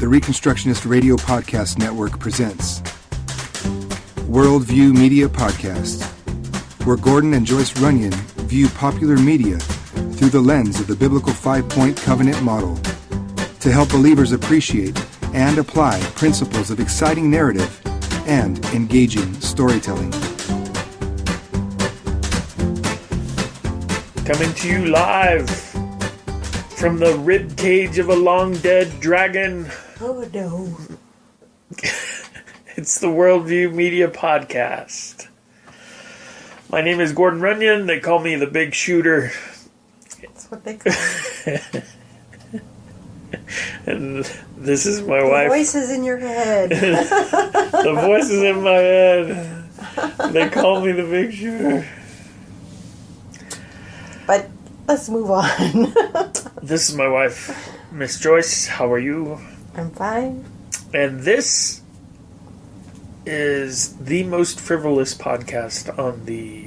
the Reconstructionist Radio Podcast Network presents Worldview Media Podcast, where Gordon and Joyce Runyon view popular media through the lens of the biblical five-point covenant model to help believers appreciate and apply principles of exciting narrative and engaging storytelling. Coming to you live from the rib cage of a long-dead dragon. Oh, no. It's the Worldview Media Podcast. My name is Gordon Runyon. They call me the Big Shooter. That's what they call me. And this is my The wife. voices in your head. The voices in my head. They call me the Big Shooter. But let's move on. This is my wife, Miss Joyce. How are you? I'm fine. And this is the most frivolous podcast on the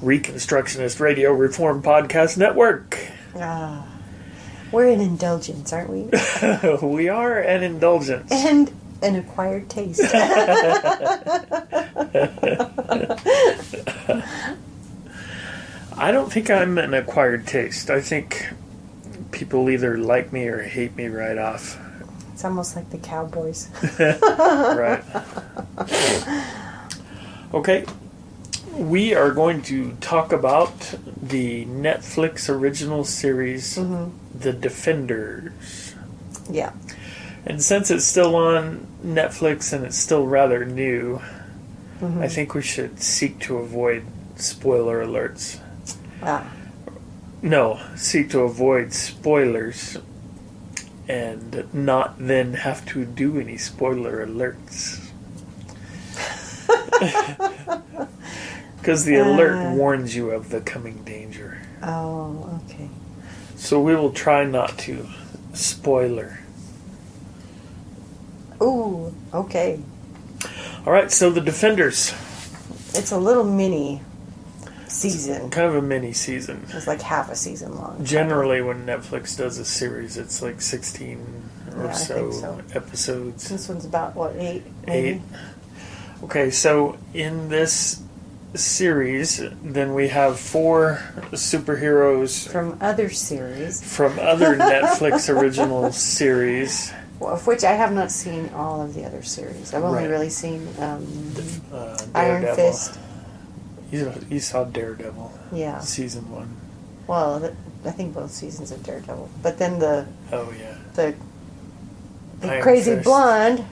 Reconstructionist Radio Reform Podcast Network. We're an indulgence, aren't we? We are an indulgence. And an acquired taste. I don't think I'm an acquired taste. I think people either like me or hate me right off. It's almost like the Cowboys. Right. Okay. We are going to talk about the Netflix original series, The Defenders. Yeah. And since it's still on Netflix and it's still rather new, I think we should seek to avoid spoiler alerts. No, seek to avoid spoilers and not then have to do any spoiler alerts. Because the alert warns you of the coming danger. Oh, okay. So we will try not to spoiler. Ooh, okay. All right, so The Defenders. It's a little mini season. Kind of a mini season. It's like half a season long. Generally, when Netflix does a series, it's like 16 or I so think so. episodes. This one's about, what, 8? Maybe? 8. Okay, so in this series, then we have 4 superheroes From other series. from other Netflix original series. Well, of which I have not seen all of the other series. I've only Right. really seen Daredevil. Iron Fist. You saw Daredevil. Yeah. Season 1. Well, I think both seasons of Daredevil. But then the Oh, yeah. the Iron crazy Fist. blonde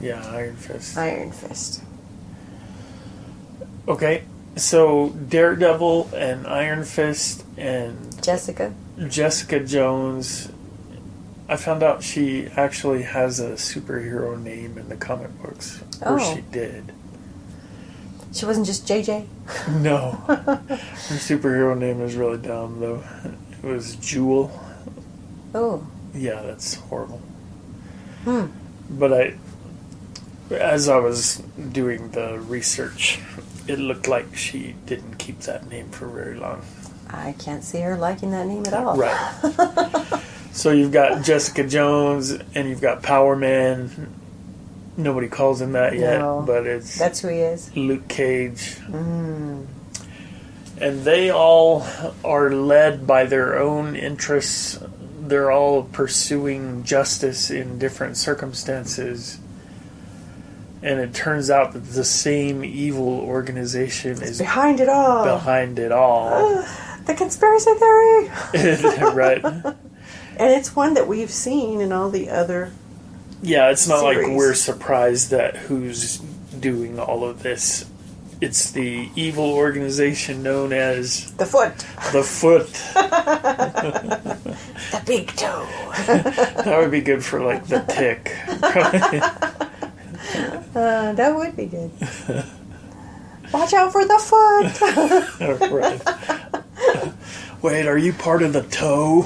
Yeah, Iron Fist. Iron Fist. Okay, so Daredevil and Iron Fist and Jessica. Jessica Jones. I found out she actually has a superhero name in the comic books. Or Oh. she did. She wasn't just JJ. No. Her superhero name is really dumb, though. It was Jewel. Oh. Yeah, that's horrible. But as I was doing the research, it looked like she didn't keep that name for very long. I can't see her liking that name at all. Right. So you've got Jessica Jones and you've got Power Man. Nobody calls him that yet, No. but That's who he is. Luke Cage. And they all are led by their own interests. They're all pursuing justice in different circumstances. And it turns out that the same evil organization is Behind it all. behind it all. The conspiracy theory. Right. And it's one that we've seen in all the other. Yeah, it's not like Series. we're surprised at who's doing all of this. It's the evil organization known as The Foot. the Foot. The Big Toe. That would be good for like the Tick. That would be good. Watch out for the Foot. Right. Wait, are you part of the Toe?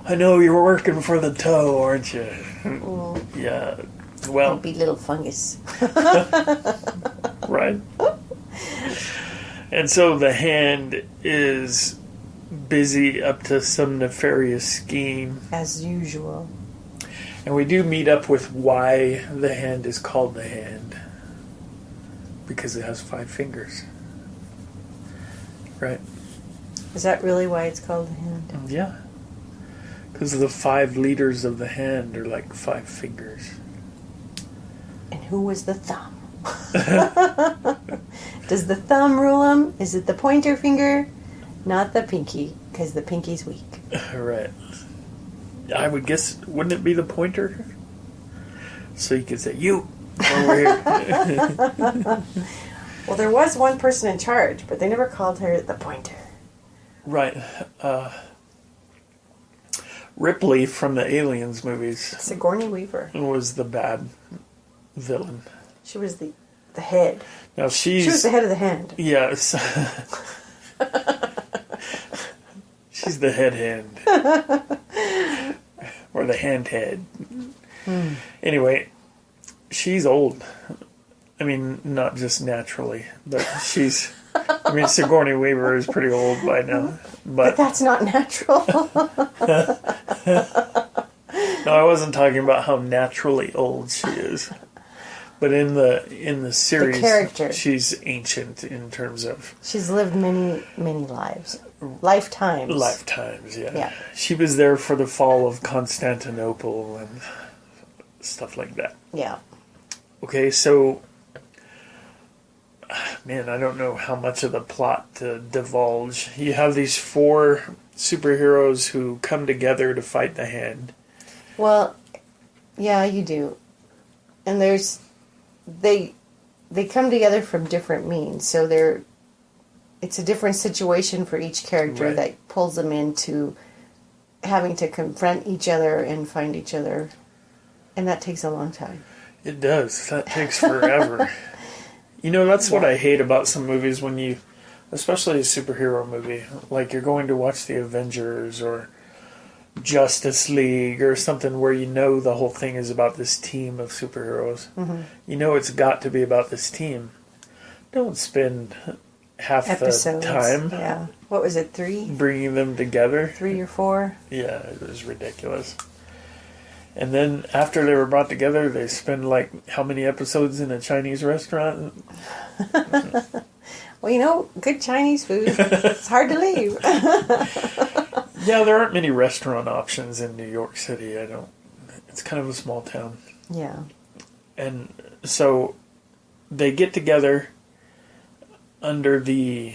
I know you're working for the Toe, aren't you? Yeah. Well, Don't be little fungus. right. And so the Hand is busy up to some nefarious scheme. As usual. And we do meet up with why the hand is called the hand. Because it has 5 fingers. Right? Is that really why it's called the hand? Yeah. Because the 5 leaders of the hand are like 5 fingers. And who was the thumb? Does the thumb rule them? Is it the pointer finger? Not the pinky, because the pinky's weak. Right. I would guess, wouldn't it be the pointer? So you could say, you, over here. Well, there was one person in charge, but they never called her the pointer. Right. Ripley from the Aliens movies Sigourney Weaver. was the bad villain. She was the head. Now She was the head of the hand. Yes. She's the hand. Or the head. Anyway, she's old. I mean, not just naturally, but she's... I mean, Sigourney Weaver is pretty old by now. But that's not natural. No, I wasn't talking about how naturally old she is. But in the series, the character. She's ancient in terms of... She's lived many, many lives. Lifetimes. Lifetimes, yeah. Yeah. She was there for the fall of Constantinople and stuff like that. Yeah. Okay, so... Man, I don't know how much of the plot to divulge. You have these 4 superheroes who come together to fight the hand. Well, yeah, you do. And there's... They come together from different means, so it's a different situation for each character Right. that pulls them into having to confront each other and find each other, and that takes a long time. It does. That takes forever. You know, that's what I hate about some movies when you, especially a superhero movie, like you're going to watch The Avengers or Justice League or something where you know the whole thing is about this team of superheroes. Mm-hmm. You know it's got to be about this team. Don't spend half Episodes. the time Yeah. What was it, 3? bringing them together. 3 or 4? Yeah, it was ridiculous. And then after they were brought together, they spend like how many episodes in a Chinese restaurant? Well, you know, good Chinese food. It's hard to leave. Yeah, there aren't many restaurant options in New York City. It's kind of a small town. Yeah. And so they get together under the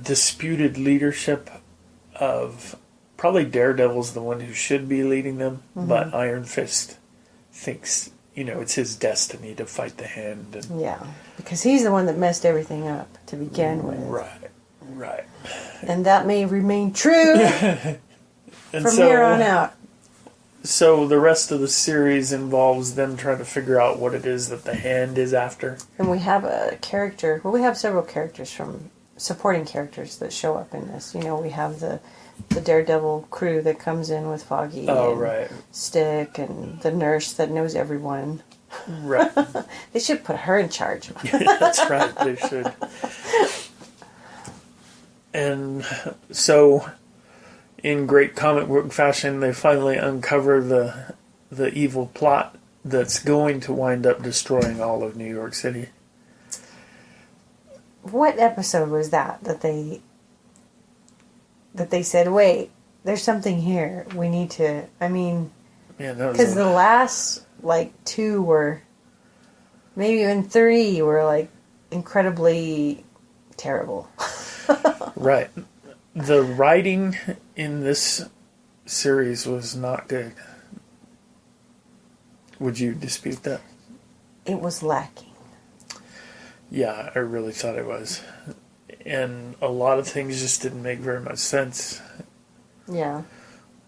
disputed leadership of probably Daredevil's the one who should be leading them, but Iron Fist thinks, it's his destiny to fight the hand. And, Yeah. Because he's the one that messed everything up to begin with. Right. And that may remain true And from here on out. So the rest of the series involves them trying to figure out what it is that the hand is after. And we have a character, we have several characters from supporting characters that show up in this. We have the Daredevil crew that comes in with Foggy and Stick and the nurse that knows everyone. Right. They should put her in charge. That's right, they should. And so, in great comic book fashion, they finally uncover the evil plot that's going to wind up destroying all of New York City. What episode was that they said, wait, there's something here. We need to, because the last, 2 were, maybe even 3 were, incredibly terrible. Right. The writing in this series was not good. Would you dispute that? It was lacking. Yeah, I really thought it was. And a lot of things just didn't make very much sense. Yeah.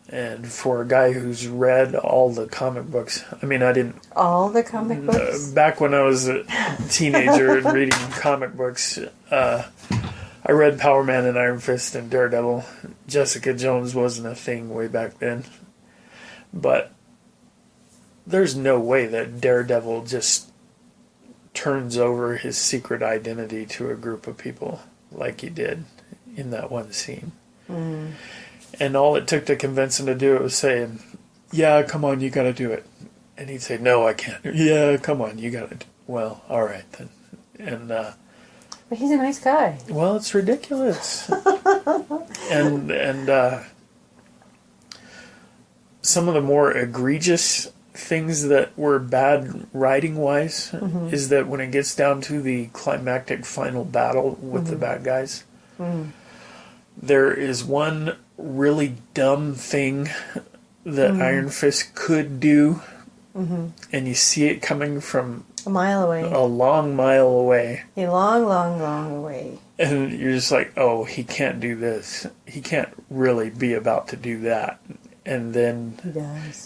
And for a guy who's read all the comic books, I didn't... All the comic books? Back when I was a teenager and reading comic books, I read Power Man and Iron Fist and Daredevil. Jessica Jones wasn't a thing way back then. But there's no way that Daredevil just turns over his secret identity to a group of people like he did. in that one scene. And all it took to convince him to do it was saying, yeah, come on, you got to do it. And he'd say, no, I can't. Yeah, come on, you got to. Well, all right then. And but he's a nice guy. well, it's ridiculous. and some of the more egregious things that were bad writing wise is that when it gets down to the climactic final battle with the bad guys, there is one really dumb thing that Iron Fist could do, and you see it coming from a mile away, a long mile away, a long, long, long away, and you're just like, oh, he can't do this. He can't really be about to do that. And then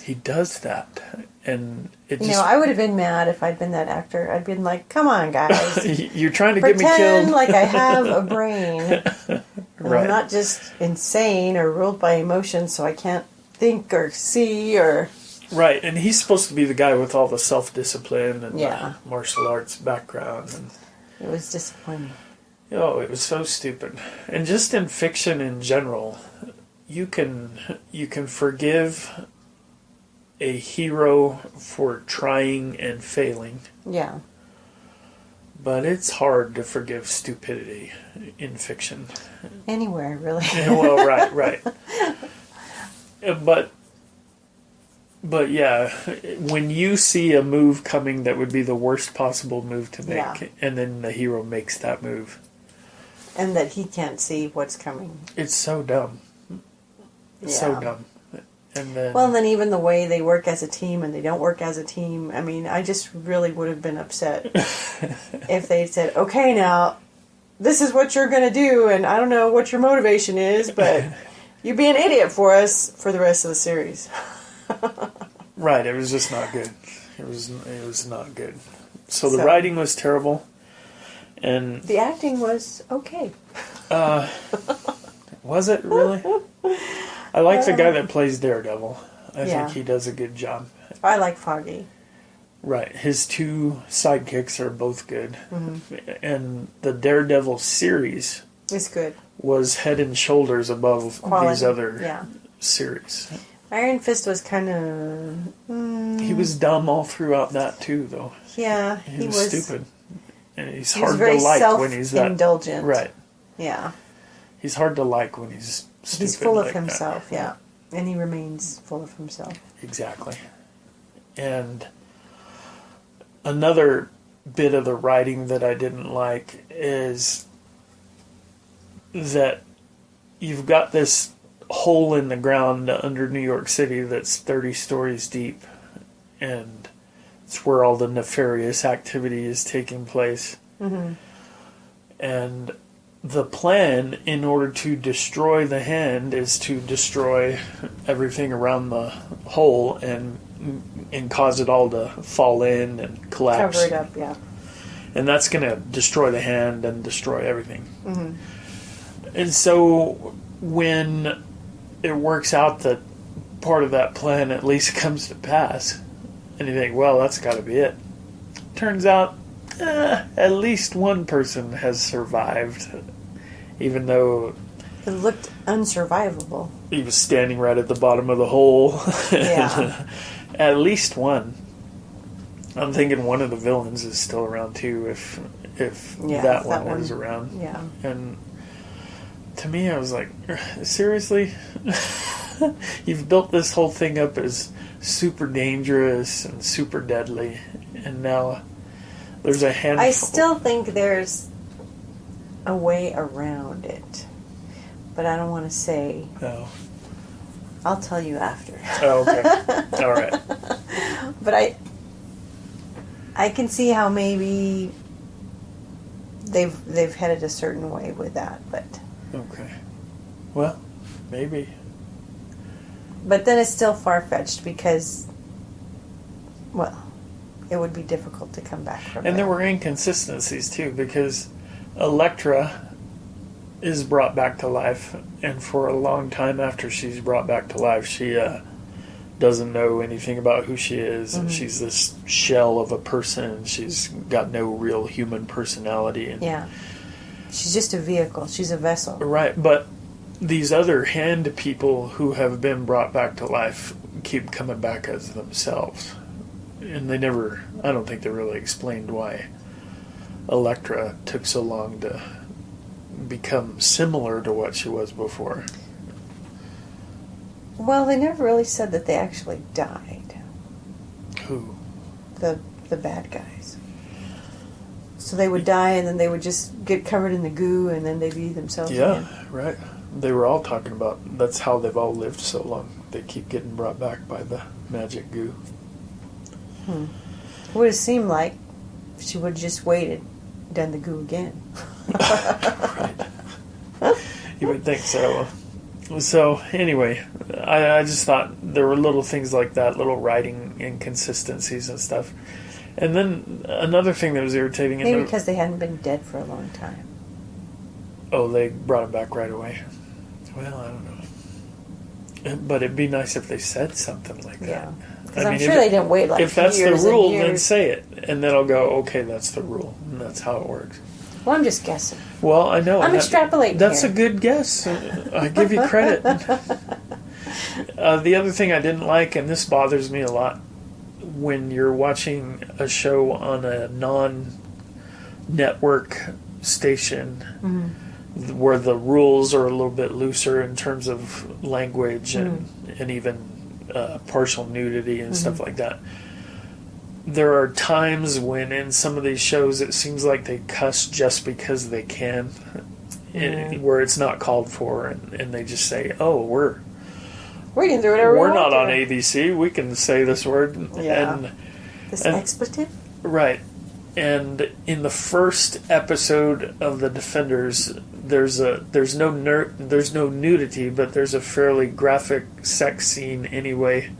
he does that, and it just, I would have been mad if I'd been that actor. I'd been like, "Come on, guys, you're trying to get me killed." Pretend like I have a brain, and Right. I'm not just insane or ruled by emotions, so I can't think or see or. Right, and he's supposed to be the guy with all the self-discipline and Yeah. the martial arts background, and It was disappointing. it was so stupid. And just in fiction in general, you can forgive a hero for trying and failing, Yeah. but it's hard to forgive stupidity in fiction. Anywhere, really. Well, right. But yeah, when you see a move coming that would be the worst possible move to make, Yeah. and then the hero makes that move, And that he can't see what's coming. it's so dumb. It's so dumb. And then, Well, then even the way they work as a team and they don't work as a team. I mean, I just really would have been upset if they said, "Okay, now this is what you're going to do, and I don't know what your motivation is, but you be an idiot for us for the rest of the series." right, it was just not good. It was not good. So the writing was terrible, and the acting was okay. was it really? I like the guy that plays Daredevil. I think he does a good job. I like Foggy. Right, his two sidekicks are both good, and the Daredevil series It's good. was head and shoulders above these other series. Iron Fist was kind of... He was dumb all throughout that too, though. Yeah, He was stupid, and he's he was hard very to like when he's that self-indulgent. right. Yeah. He's hard to like when he's stupid. He's full of like that. himself, yeah. And he remains full of himself. Exactly. And another bit of the writing that I didn't like is that you've got this hole in the ground under New York City that's 30 stories deep, and it's where all the nefarious activity is taking place. And the plan, in order to destroy the hand, is to destroy everything around the hole and cause it all to fall in and collapse. Cover it up, yeah. And that's going to destroy the hand and destroy everything. And so when it works out that part of that plan at least comes to pass, and you think, well, that's got to be it. Turns out, at least one person has survived, even though It looked unsurvivable. he was standing right at the bottom of the hole. Yeah. At least one. I'm thinking one of the villains is still around too, if that one is around. Yeah. And to me, I was like, seriously? You've built this whole thing up as super dangerous and super deadly, and now there's a handful. I still think there's a way around it, but I don't want to say. Oh. I'll tell you after. Oh, okay. All right. But I can see how maybe they've headed a certain way with that, but Okay. Well, maybe. but then it's still far-fetched because, well, it would be difficult to come back from. And there were inconsistencies too, because Elektra is brought back to life, and for a long time after she's brought back to life, she doesn't know anything about who she is, and she's this shell of a person. She's got no real human personality. And yeah, She's just a vehicle. She's a vessel. Right, but these other hand people who have been brought back to life keep coming back as themselves. And they never, I don't think they really explained why Elektra took so long to become similar to what she was before. Well, they never really said that they actually died. Who? The bad guys. So they would die, and then they would just get covered in the goo, and then they'd be themselves again. Right. They were all talking about that's how they've all lived so long. They keep getting brought back by the magic goo. It would have seemed like she would have just waited, done the goo again. Right. You would think so. So, anyway, I just thought there were little things like that, little writing inconsistencies and stuff. And then another thing that was irritating... Maybe because they hadn't been dead for a long time. Oh, they brought him back right away. Well, I don't know. But it'd be nice if they said something like that. Yeah. Because I'm sure they didn't wait like years. If that's the rule, and years. then say it. And then I'll go, okay, that's the rule. And that's how it works. Well, I'm just guessing. Well, I know. I'm extrapolating That's here. a good guess. I give you credit. The other thing I didn't like, and this bothers me a lot, when you're watching a show on a non-network station where the rules are a little bit looser in terms of language and even partial nudity and stuff like that. There are times when in some of these shows it seems like they cuss just because they can, where it's not called for, and they just say, "Oh, we can do whatever we want. We're not on ABC. We can say this word." Yeah. This expletive? Right. And in the first episode of The Defenders, there's no nudity, but there's a fairly graphic sex scene anyway,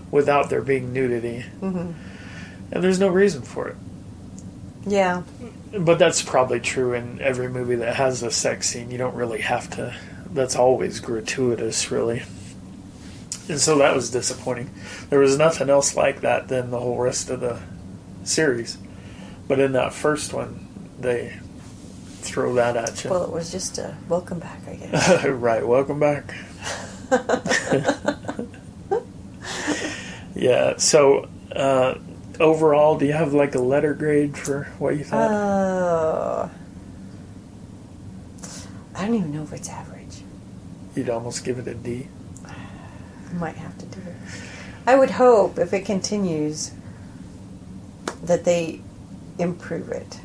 without there being nudity. And there's no reason for it. Yeah. But that's probably true in every movie that has a sex scene. You don't really have to. That's always gratuitous, really. And so that was disappointing. There was nothing else like that than the whole rest of the series. But in that first one, they throw that at you. Well, it was just a welcome back, I guess. Right, welcome back. Yeah, so overall, do you have like a letter grade for what you thought? I don't even know if it's average. You'd almost give it a D? I might have to do it. I would hope, if it continues, that they improve it.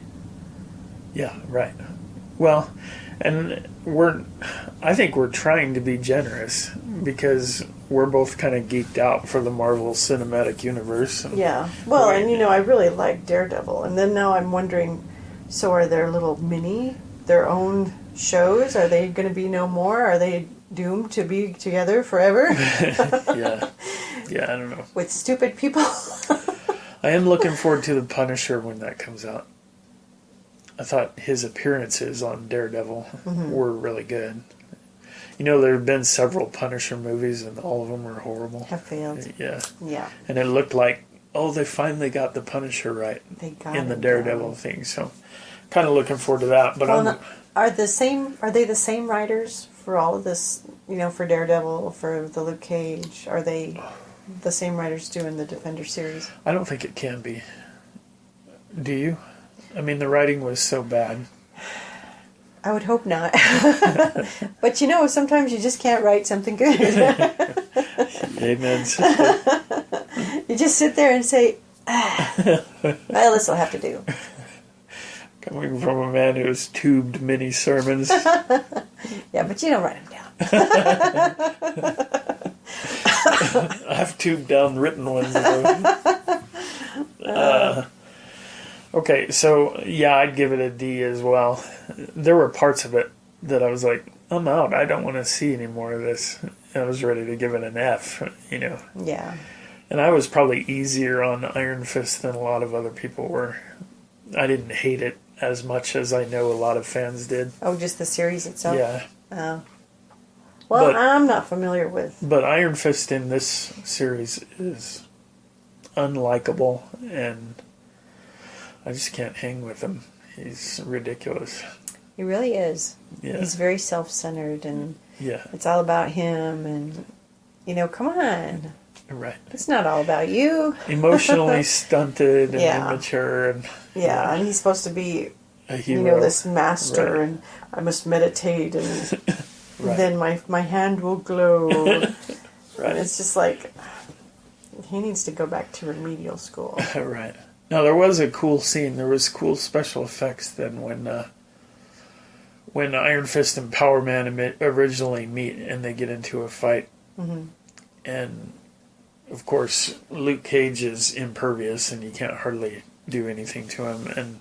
Yeah, right. Well, and I think we're trying to be generous because we're both kind of geeked out for the Marvel Cinematic Universe. Yeah. Well, and I really like Daredevil. And then now I'm wondering, so are their little their own shows? Are they going to be no more? Are they doomed to be together forever? Yeah, I don't know. With stupid people? I am looking forward to The Punisher when that comes out. I thought his appearances on Daredevil were really good. There have been several Punisher movies, and all of them were horrible. Have failed. Yeah. Yeah. And it looked like, they finally got the Punisher right in the Daredevil thing. So, kind of looking forward to that. But are they the same writers for all of this? For Daredevil, for the Luke Cage, are they the same writers doing the Defender series? I don't think it can be. Do you? I mean, the writing was so bad. I would hope not. But sometimes you just can't write something good. Amen, sister. You just sit there and say, well, this will have to do. Coming from a man who has tubed many sermons. Yeah, but you don't write them down. I've tubed down written ones. Okay, so yeah, I'd give it a D as well. There were parts of it that I was like, I'm out. I don't want to see any more of this. I was ready to give it an F, Yeah. And I was probably easier on Iron Fist than a lot of other people were. I didn't hate it as much as I know a lot of fans did. Oh, just the series itself? Yeah. Well, I'm not familiar with... But Iron Fist in this series is unlikable, and I just can't hang with him. He's ridiculous. He really is. Yeah. He's very self-centered, and yeah, it's all about him, and, come on. right. It's not all about you. Emotionally stunted and Yeah. immature. And, Yeah, and he's supposed to be, a hero. this master, Right. and I must meditate, and Right. then my hand will glow. Right. And it's just like, he needs to go back to remedial school. Right. Now, there was a cool scene. There was cool special effects then when Iron Fist and Power Man originally meet and they get into a fight. Mm-hmm. And, of course, Luke Cage is impervious and you can't hardly do anything to him. And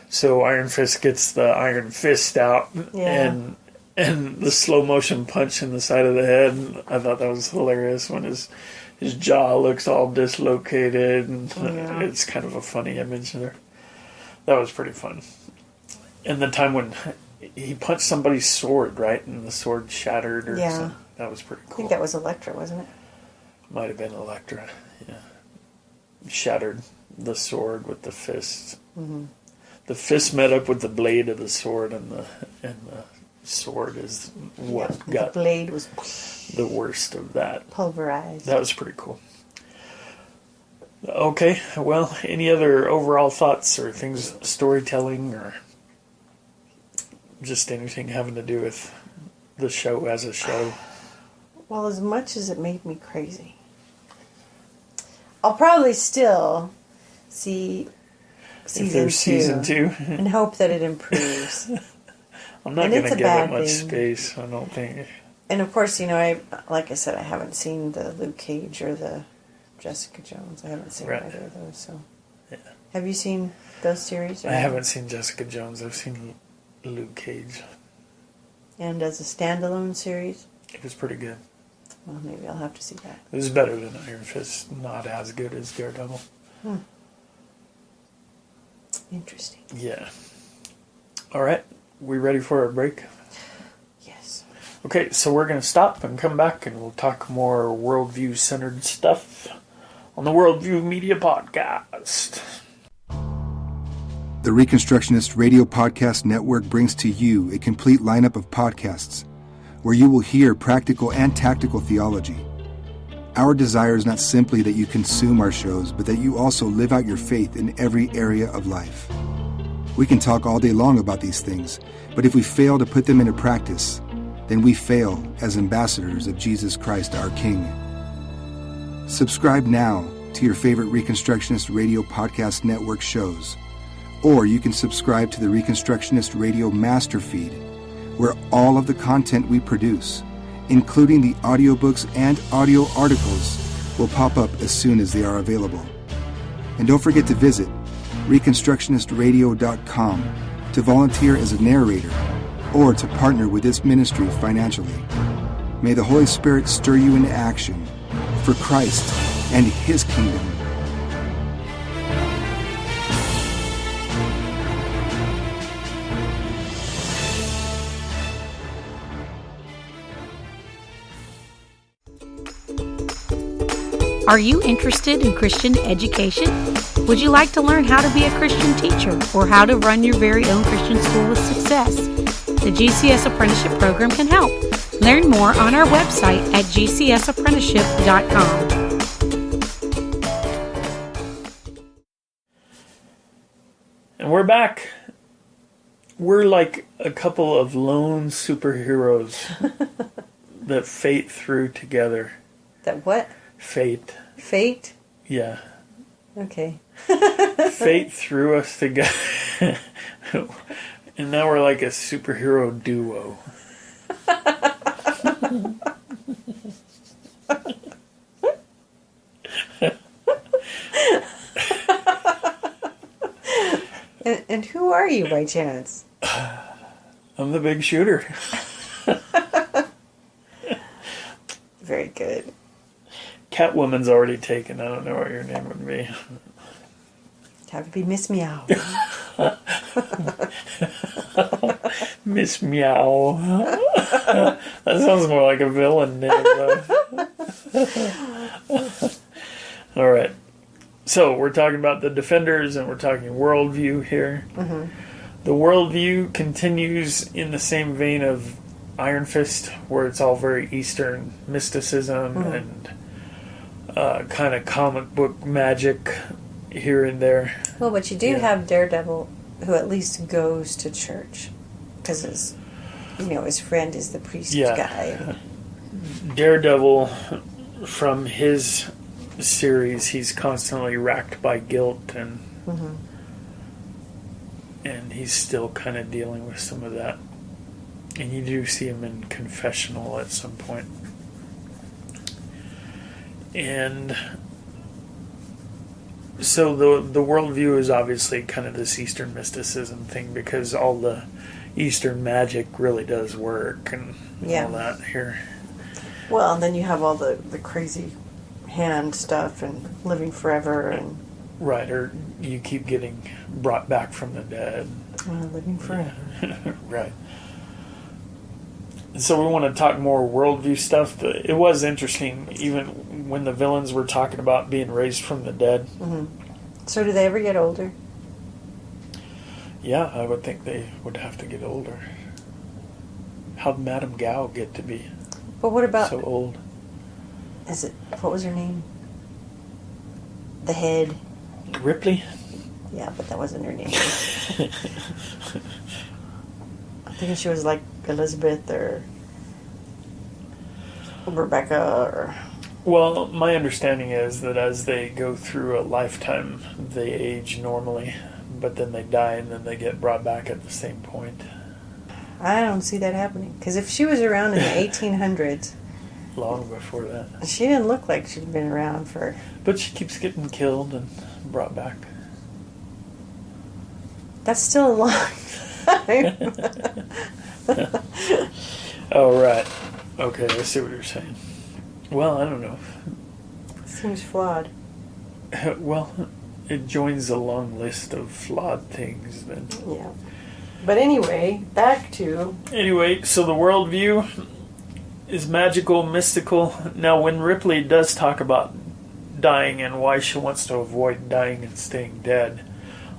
so Iron Fist gets the Iron Fist out and the slow motion punch in the side of the head. And I thought that was hilarious when his jaw looks all dislocated. And it's kind of a funny image there. That was pretty fun. And the time when he punched somebody's sword, right? And the sword shattered or something. That was pretty cool. I think that was Elektra, wasn't it? Might have been Elektra, yeah. Shattered the sword with the fist. Mm-hmm. The fist met up with the blade of the sword, and the sword is what got the blade was the worst of that. Pulverized. That was pretty cool. Okay, well, any other overall thoughts or things, storytelling, or just anything having to do with the show as a show? Well, as much as it made me crazy, I'll probably still see season two and hope that it improves. I'm not going to give it much space, I don't think. And of course, like I said, I haven't seen the Luke Cage or the Jessica Jones. I haven't seen either of those. So, have you seen those series? I haven't seen Jessica Jones. I've seen Luke Cage. And as a standalone series, it was pretty good. Well, maybe I'll have to see that. It was better than Iron Fist. Not as good as Daredevil. Interesting. Yeah. All right. We ready for a break? Yes. Okay, so we're going to stop and come back and we'll talk more worldview-centered stuff on the Worldview Media Podcast. The Reconstructionist Radio Podcast Network brings to you a complete lineup of podcasts where you will hear practical and tactical theology. Our desire is not simply that you consume our shows, but that you also live out your faith in every area of life. We can talk all day long about these things, but if we fail to put them into practice, then we fail as ambassadors of Jesus Christ, our King. Subscribe now to your favorite Reconstructionist Radio Podcast Network shows, or you can subscribe to the Reconstructionist Radio Master Feed, where all of the content we produce, including the audiobooks and audio articles, will pop up as soon as they are available. And don't forget to visit reconstructionistradio.com to volunteer as a narrator or to partner with this ministry financially. May the Holy Spirit stir you into action for Christ and His kingdom. Are you interested in Christian education? Would you like to learn how to be a Christian teacher or how to run your very own Christian school with success? The GCS Apprenticeship Program can help. Learn more on our website at gcsapprenticeship.com. And we're back. We're like a couple of lone superheroes that fate threw together. That what? Fate. Fate? Yeah. Okay. Fate threw us together. And now we're like a superhero duo. And who are you by chance? I'm the big shooter. Very good. Catwoman's already taken. I don't know what your name would be. Have to be Miss Meow. Miss Meow. That sounds more like a villain name, though. All right. So we're talking about the Defenders, and we're talking worldview here. Mm-hmm. The worldview continues in the same vein of Iron Fist, where it's all very Eastern mysticism and kind of comic book magic here and there. Well, but you do have Daredevil, who at least goes to church, because his friend is the priest guy. Daredevil, from his series, he's constantly racked by guilt and he's still kind of dealing with some of that. And you do see him in confessional at some point. And so the worldview is obviously kind of this Eastern mysticism thing, because all the Eastern magic really does work and all that here. Well, and then you have all the crazy hand stuff and living forever and... Right, or you keep getting brought back from the dead. Living forever. Right. So we want to talk more worldview stuff. It was interesting, even when the villains were talking about being raised from the dead. Mm-hmm. So do they ever get older? Yeah, I would think they would have to get older. How'd Madame Gao get to be but what about, so old? What was her name? The head. Ripley? Yeah, but that wasn't her name. I think she was like Elizabeth or Rebecca or... Well, my understanding is that as they go through a lifetime, they age normally, but then they die and then they get brought back at the same point. I don't see that happening. Because if she was around in the 1800s... Long before that. She didn't look like she'd been around for... But she keeps getting killed and brought back. That's still a long time. Oh, right. Okay, I see what you're saying. Well, I don't know. Seems flawed. Well, it joins a long list of flawed things then. Yeah. But anyway, back to... Anyway, so the worldview is magical, mystical. Now, when Ripley does talk about dying and why she wants to avoid dying and staying dead,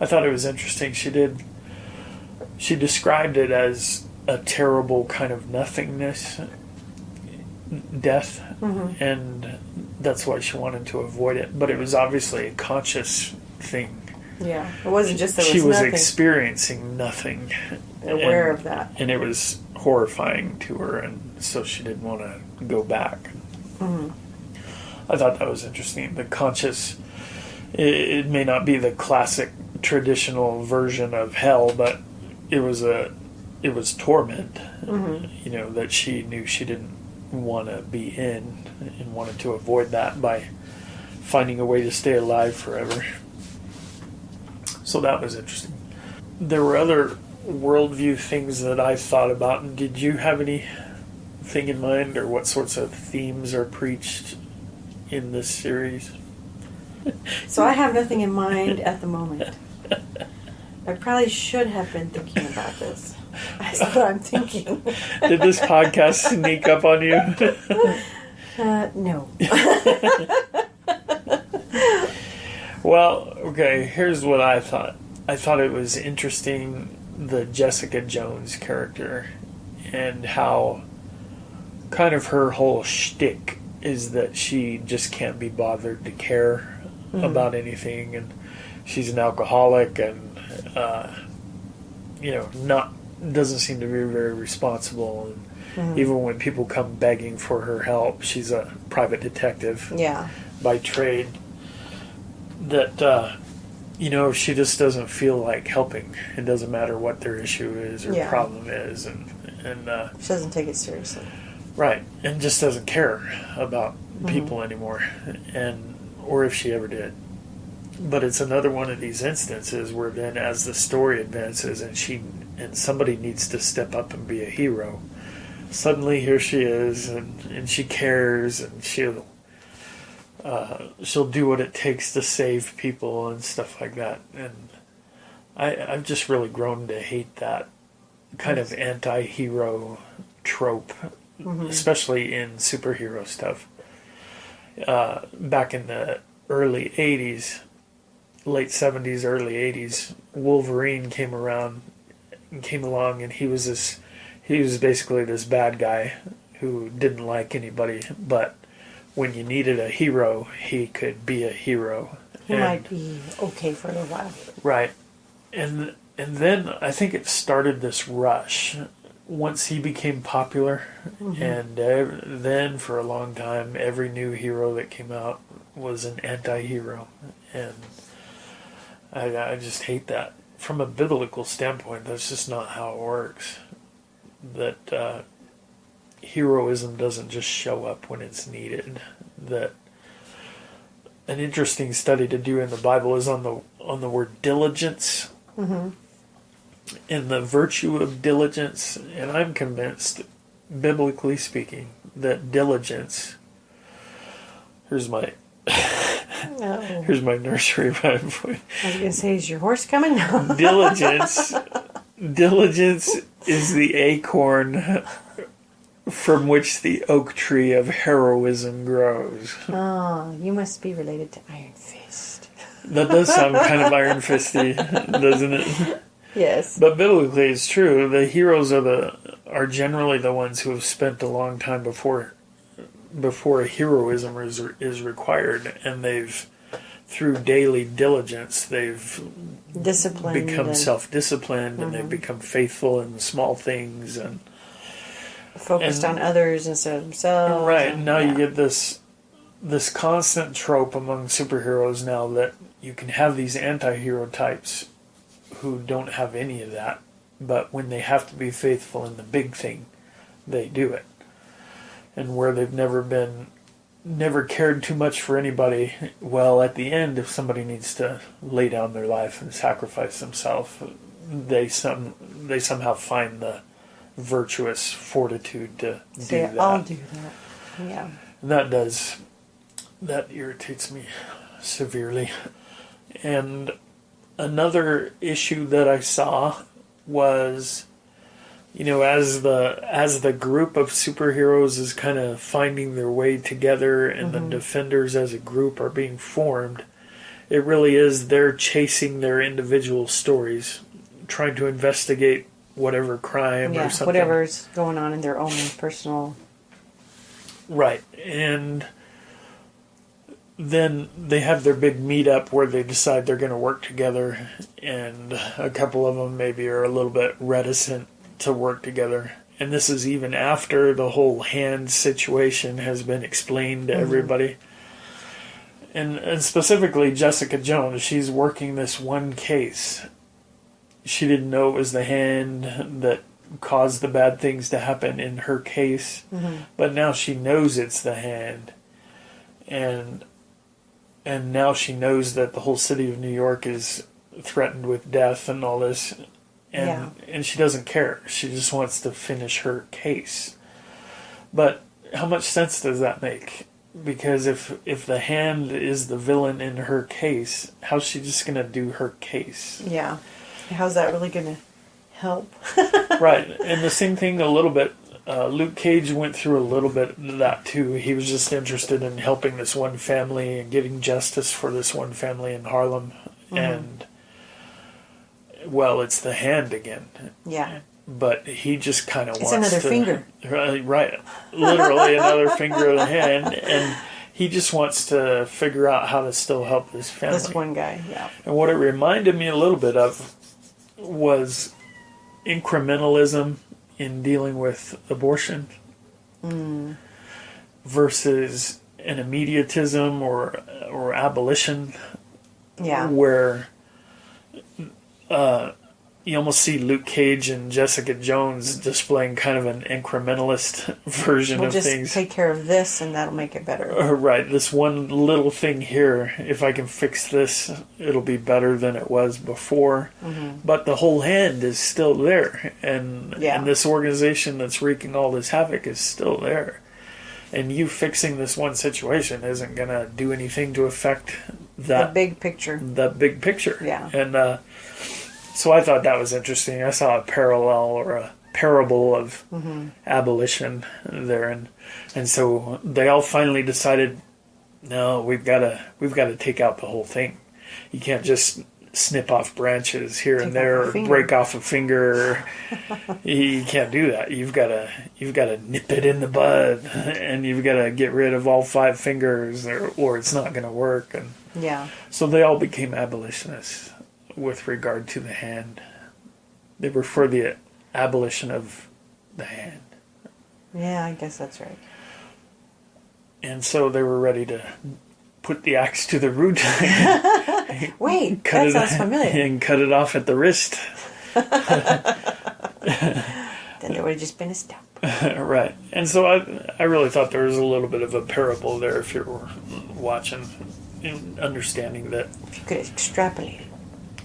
I thought it was interesting. She described it as a terrible kind of nothingness, death, and that's why she wanted to avoid it. But it was obviously a conscious thing. Yeah, it wasn't just that she was nothing. Experiencing nothing. Aware of that. And it was horrifying to her, and so she didn't want to go back. I thought that was interesting. The conscious, it may not be the classic traditional version of hell, but it was torment, that she knew she didn't want to be in and wanted to avoid that by finding a way to stay alive forever. So that was interesting. There were other worldview things that I thought about. Did you have anything in mind, or what sorts of themes are preached in this series? So I have nothing in mind at the moment. I probably should have been thinking about this. That's what I'm thinking. Did this podcast sneak up on you? No. Well, okay, here's what I thought. I thought it was interesting, the Jessica Jones character, and how kind of her whole shtick is that she just can't be bothered to care about anything, and she's an alcoholic, and doesn't seem to be very responsible, and even when people come begging for her help, she's a private detective by trade, that she just doesn't feel like helping. It doesn't matter what their issue is or problem is, and she doesn't take it seriously. Right, and just doesn't care about people anymore, or if she ever did. But it's another one of these instances where then, as the story advances and somebody needs to step up and be a hero, suddenly here she is, and she cares, and she'll do what it takes to save people and stuff like that. And I've just really grown to hate that kind of anti-hero trope, especially in superhero stuff. Back in the early 80s, late 70s, early 80s, Wolverine came around came along, and he was basically this bad guy who didn't like anybody, but when you needed a hero, he could be a hero. He might be okay for a little while. Right. And then I think it started this rush once he became popular, and then for a long time, every new hero that came out was an anti-hero, and I just hate that. From a biblical standpoint, that's just not how it works. That heroism doesn't just show up when it's needed. That an interesting study to do in the Bible is on the word diligence. Mm-hmm. And the virtue of diligence, and I'm convinced, biblically speaking, that diligence. Here's my nursery rhyme for you. I was going to say, is your horse coming? Diligence is the acorn from which the oak tree of heroism grows. Oh, you must be related to Iron Fist. That does sound kind of Iron Fisty, doesn't it? Yes. But biblically, it's true. The heroes are generally the ones who have spent a long time before a heroism is required, and they've, through daily diligence, they've become self-disciplined, and they've become faithful in the small things and focused on others instead of themselves. Right. Now you get this constant trope among superheroes now that you can have these anti-hero types who don't have any of that, but when they have to be faithful in the big thing, they do it. And where they've never cared too much for anybody, well, at the end, if somebody needs to lay down their life and sacrifice themselves, they somehow find the virtuous fortitude to do that. I'll do that. Yeah. That irritates me severely. And another issue that I saw was, as the group of superheroes is kind of finding their way together, and the Defenders as a group are being formed, it really is they're chasing their individual stories, trying to investigate whatever crime or something. Whatever's going on in their own personal... Right. And then they have their big meetup where they decide they're going to work together, and a couple of them maybe are a little bit reticent to work together. And this is even after the whole hand situation has been explained to everybody. And specifically Jessica Jones, she's working this one case. She didn't know it was the hand that caused the bad things to happen in her case. But now she knows it's the hand. And now she knows that the whole city of New York is threatened with death and all this. And she doesn't care. She just wants to finish her case. But how much sense does that make? Because if the hand is the villain in her case, how's she just going to do her case? Yeah. How's that really going to help? Right. And the same thing a little bit. Luke Cage went through a little bit of that too. He was just interested in helping this one family and getting justice for this one family in Harlem. And, well, it's the hand again. Yeah. But he just kind of wants to... It's another finger. Right. Literally another finger of the hand. And he just wants to figure out how to still help this family. This one guy, yeah. And what it reminded me a little bit of was incrementalism in dealing with abortion versus an immediatism or abolition, where you almost see Luke Cage and Jessica Jones displaying kind of an incrementalist version of things. We'll just take care of this and that'll make it better. Right, this one little thing here, if I can fix this, it'll be better than it was before. But the whole hand is still there, and this organization that's wreaking all this havoc is still there. And you fixing this one situation isn't going to do anything to affect that... The big picture. That big picture. Yeah. And so I thought that was interesting. I saw a parallel or a parable of abolition there, and so they all finally decided, no, we've got to take out the whole thing. You can't just snip off branches here and there, or break off a finger. You can't do that. You've got to nip it in the bud, and you've got to get rid of all 5 fingers, or it's not going to work. And so they all became abolitionists with regard to the hand. They were for the abolition of the hand. Yeah, I guess that's right. And so they were ready to put the axe to the root. Wait, that sounds familiar. And cut it off at the wrist. Then there would have just been a stump. Right. And so I really thought there was a little bit of a parable there if you were watching and understanding that. If you could extrapolate.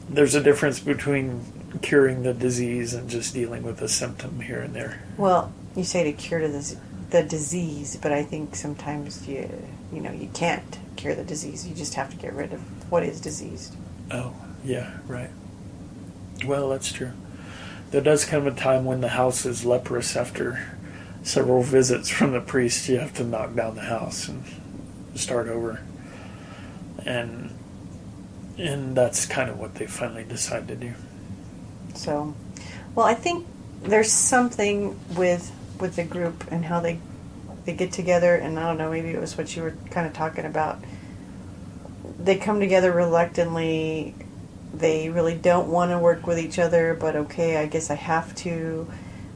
There's a difference between curing the disease and just dealing with a symptom here and there. Well, you say to cure the disease, but I think sometimes you can't cure the disease. You just have to get rid of what is diseased. Oh, yeah, right. Well, that's true. There does come a time when the house is leprous after several visits from the priest. You have to knock down the house and start over. And that's kind of what they finally decide to do. So, well, I think there's something with the group and how they get together, and I don't know, maybe it was what you were kind of talking about. They come together reluctantly. They really don't want to work with each other, but okay, I guess I have to.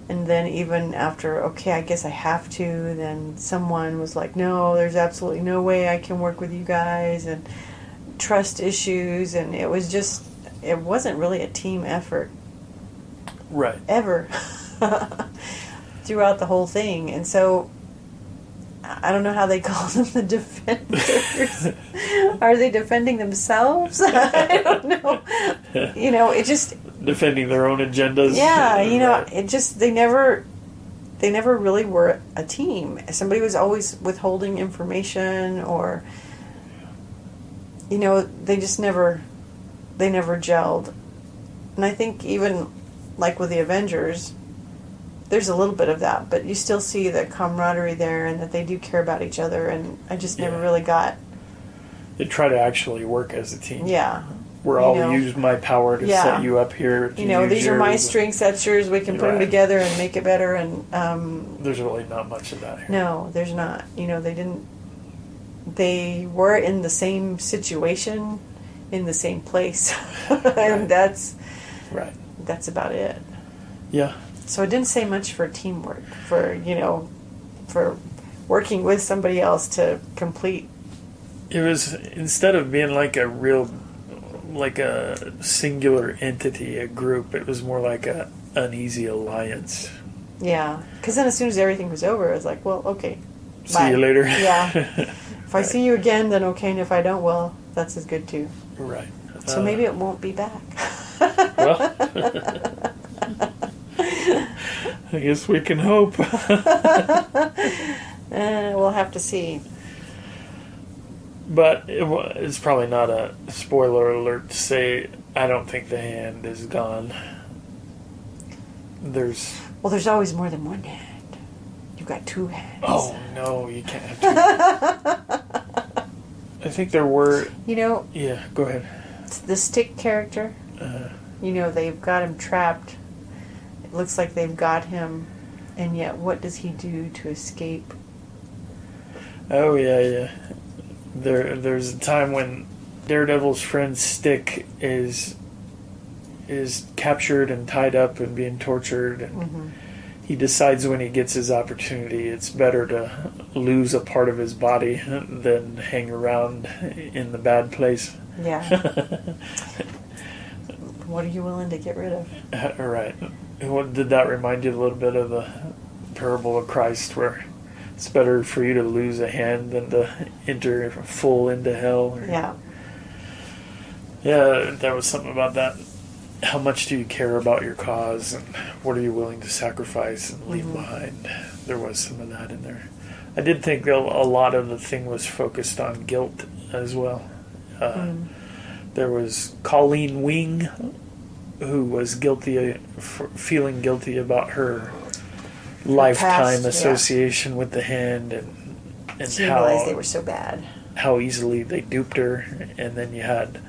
And then even after, okay, I guess I have to, then someone was like, no, there's absolutely no way I can work with you guys, and trust issues, and it wasn't really a team effort. Right. Ever. Throughout the whole thing. And so I don't know how they call them the defenders. Are they defending themselves? I don't know. It just... Defending their own agendas. Yeah, it just... They never really were a team. Somebody was always withholding information, or... they just never... They never gelled. And I think even, like with the Avengers... There's a little bit of that, but you still see the camaraderie there, and that they do care about each other, and I just never really got... They try to actually work as a team. Yeah. I'll use my power to set you up here. These are my strengths, that's yours, we can put them together and make it better, and... there's really not much of that here. No, there's not. They were in the same situation, in the same place, and that's about it. Yeah. So it didn't say much for teamwork, for working with somebody else to complete. It was, instead of being like a singular entity, a group, it was more like an uneasy alliance. Yeah, because then as soon as everything was over, it was like, well, okay, see bye. you later. Yeah. If I see you again, then okay, and if I don't, well, that's as good too. Right. So maybe it won't be back. Well... I guess we can hope. We'll have to see. But it's probably not a spoiler alert to say I don't think the hand is gone. There's always more than one hand. You've got 2 hands. Oh, no, you can't have 2. I think there were... Yeah, go ahead. The Stick character, they've got him trapped. It looks like they've got him, and yet what does he do to escape? Oh, yeah. There's a time when Daredevil's friend Stick is captured and tied up and being tortured, and he decides when he gets his opportunity it's better to lose a part of his body than hang around in the bad place. Yeah. What are you willing to get rid of? Right. Did that remind you a little bit of the parable of Christ, where it's better for you to lose a hand than to enter full into hell? Yeah. Yeah, there was something about that. How much do you care about your cause, and what are you willing to sacrifice and leave behind? There was some of that in there. I did think a lot of the thing was focused on guilt as well. There was Colleen Wing, who was feeling guilty about her lifetime association with the hand, and she realized they were so bad. How easily they duped her. And then you had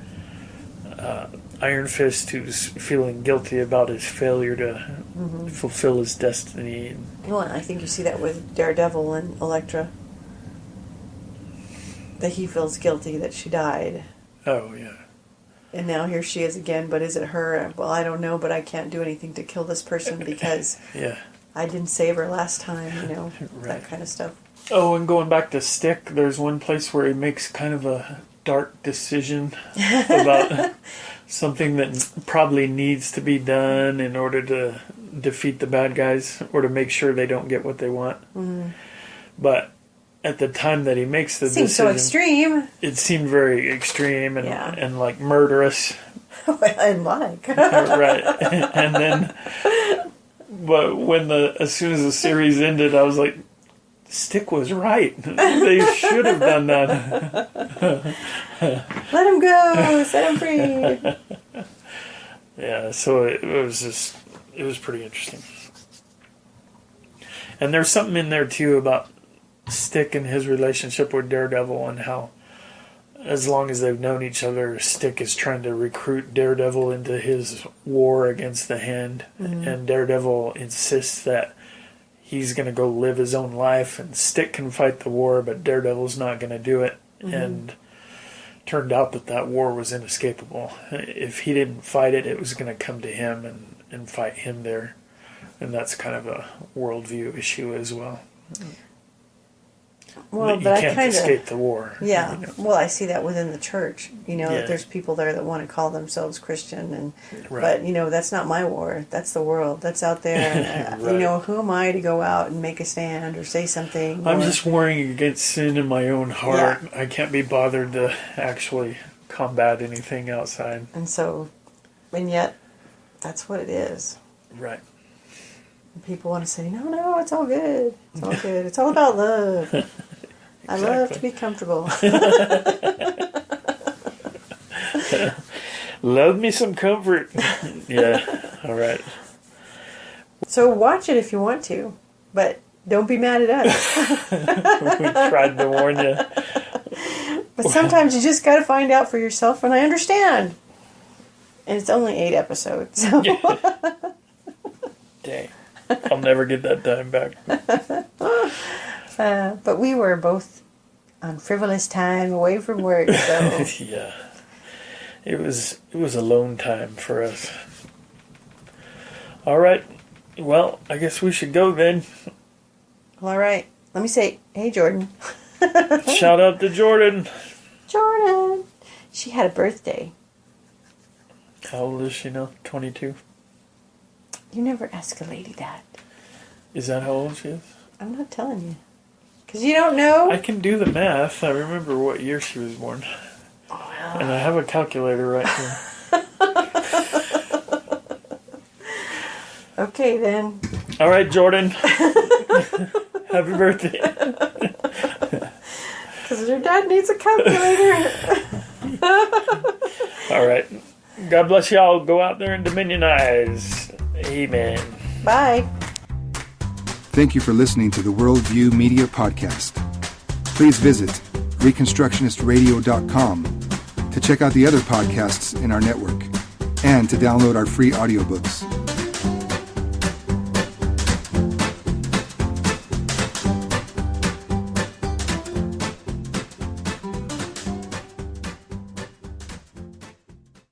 Iron Fist who's feeling guilty about his failure to fulfill his destiny. Well, I think you see that with Daredevil and Elektra. That he feels guilty that she died. Oh, yeah. And now here she is again, but is it her? Well, I don't know, but I can't do anything to kill this person because I didn't save her last time, Right. That kind of stuff. Oh, and going back to Stick, there's one place where he makes kind of a dark decision about something that probably needs to be done in order to defeat the bad guys or to make sure they don't get what they want. Mm-hmm. But at the time that he makes the decision... It seems so extreme. It seemed very extreme and like murderous. And like. Right. And then... But as soon as the series ended, I was like, Stick was right. They should have done that. Let him go. Set him free. Yeah, so it was pretty interesting. And there's something in there, too, about Stick and his relationship with Daredevil and how, as long as they've known each other, Stick is trying to recruit Daredevil into his war against the Hand. Mm-hmm. And Daredevil insists that he's going to go live his own life, and Stick can fight the war, but Daredevil's not going to do it. Mm-hmm. And turned out that war was inescapable. If he didn't fight it, it was going to come to him and fight him there. And that's kind of a worldview issue as well. Well, you can't escape the war. Yeah. Well, I see that within the church. There's people there that want to call themselves Christian, but that's not my war. That's the world. That's out there. Right. Who am I to go out and make a stand or say something? I'm just warring against sin in my own heart. Yeah. I can't be bothered to actually combat anything outside. And yet, that's what it is. Right. People want to say, no, it's all good. It's all good. It's all about love. Exactly. I love to be comfortable. Love me some comfort. Yeah, all right. So watch it if you want to, but don't be mad at us. We tried to warn you. But sometimes you just got to find out for yourself, and I understand. And it's only 8 episodes. So. Dang. I'll never get that time back. But we were both on frivolous time away from work, so... Yeah. It was alone time for us. All right. Well, I guess we should go then. All right. Let me say, hey, Jordan. Shout out to Jordan. Jordan. She had a birthday. How old is she now? 22? You never ask a lady that. Is that how old she is? I'm not telling you. Because you don't know. I can do the math. I remember what year she was born. Oh, well. And I have a calculator right here. Okay, then. All right, Jordan. Happy birthday. Because your dad needs a calculator. All right. God bless y'all. Go out there and dominionize. Amen. Bye. Thank you for listening to the Worldview Media Podcast. Please visit reconstructionistradio.com to check out the other podcasts in our network and to download our free audiobooks.